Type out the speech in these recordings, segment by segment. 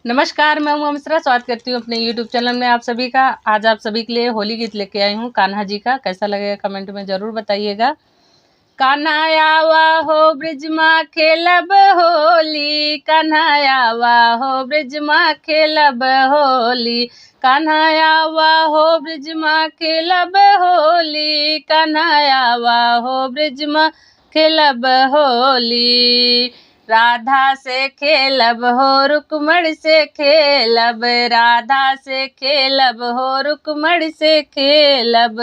नमस्कार, मैं हूँ मिश्रा। स्वागत करती हूँ अपने YouTube चैनल में आप सभी का। आज आप सभी के लिए होली गीत लेके आई हूँ कान्हा जी का। कैसा लगेगा कमेंट में ज़रूर बताइएगा। कान्हा आवा हो ब्रिज माँ खेलब होली, कान्हा आवा हो ब्रिज माँ खेलब होली, कान्हा आवा हो ब्रिज माँ खेलब होली, कान्हा आवा हो ब्रिज माँ खेलब होली। राधा से खेलब हो रुक्मण से खेलब, राधा से खेलब हो रुक्मण से खेलब,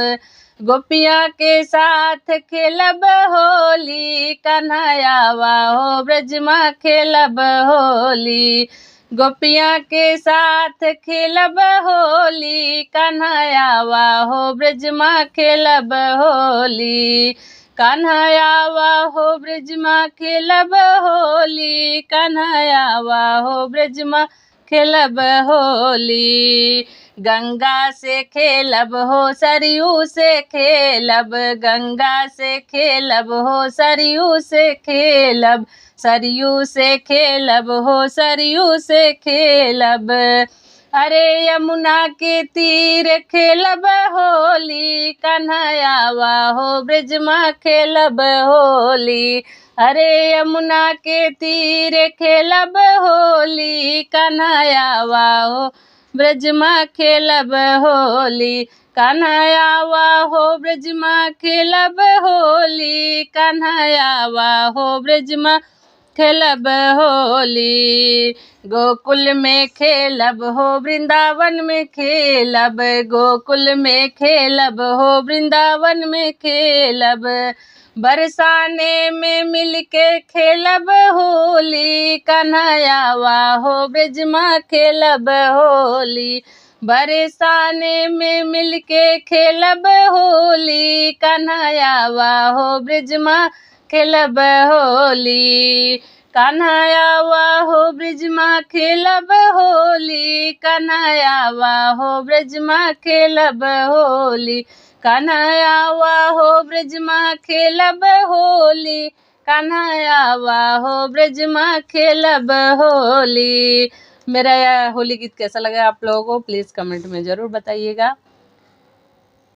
गोपिया के साथ खेलब होली, कान्हा आवा हो ब्रज माँ खेलब होली, गोपिया के साथ खेलब होली, कान्हा आवा हो ब्रज माँ खेलब होली, कान्हा आवा हो ब्रज माँ खेलब होली, कान्हा आवा हो ब्रज माँ खेलब होली। गंगा से खेलब हो सरयू से खेलब, गंगा से खेलब हो सरयू से खेलब, सरयू से खेलब हो सरयू से खेलब, अरे यमुना के तीर खेलब होली, कान्हा आवा हो ब्रज माँ खेलब होली, अरे यमुना के तीर खेलब होली, कान्हा आवा हो ब्रज माँ खेलब होली, कान्हा आवा हो ब्रज माँ खेलब होली, कान्हा आवा हो ब्रज माँ खेलब होली। गोकुल में खेलब हो वृंदावन में खेलब, गोकुल में खेलब हो वृंदावन में खेलब, बरसाने में मिलके खेलब होली, कान्हा आवा हो ब्रज माँ खेलब होली, बरसाने में मिलके खेलब होली, कान्हा आवा हो ब्रज माँ खेलब होली, कान्हा आवा हो ब्रज माँ खेलब होली, कान्हा आवा हो ब्रज माँ खेलब होली, कान्हा आवा हो ब्रज माँ खेलब होली, कान्हा आवा हो ब्रज माँ खेलब होली। मेरा यह होली गीत कैसा लगा आप लोगों को प्लीज़ कमेंट में ज़रूर बताइएगा।